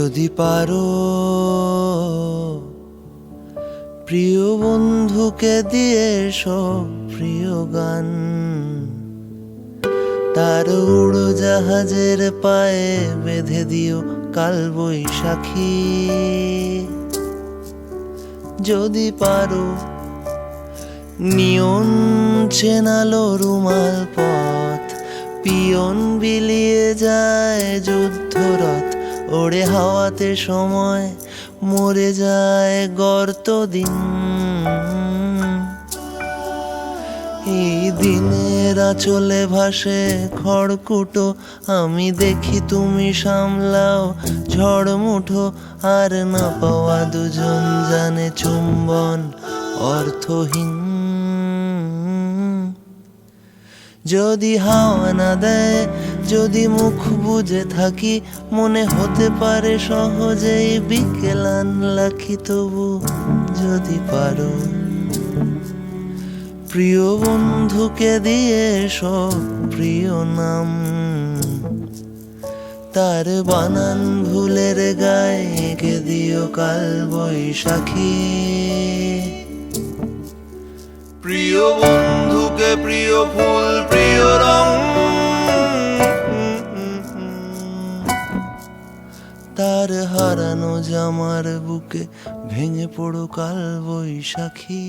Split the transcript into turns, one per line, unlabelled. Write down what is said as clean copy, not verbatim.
যদি পারো প্রিয় বন্ধুকে দিয়ে সব প্রিয় গান, তার উড়োজাহাজের পায়ে বেঁধে দিও কাল বৈশাখী। যদি পারো নিয়ন চেনালো রুমাল পথ, পিয়ন বিলিয়ে যায় যুদ্ধরথ, ওড়ে হাওয়াতে সময় মরে যায় গর্ত দিন। এই দিনের আঁচলে ভাসে খড়কুটো, আমি দেখি তুমি সামলাও ঝড় মুঠো। আর না পাওয়া দুজন জানে চুম্বন অর্থহীন। যদি হাওয়া না দেয়, যদি মুখ বুজে থাকি, মনে হতে পারে সহজেই বিকেলান লাখি। তবু যদি পারো প্রিয় বন্ধুকে দিয়ে সব প্রিয় নাম, তার বানান ভুলের গায়ে এঁকে দিও কাল বৈশাখী। প্রিয় বন্ধুকে প্রিয় ফুল প্রিয় রং, তার হারানো জামার বুকে ভেঙে পড়ো কাল বৈশাখী।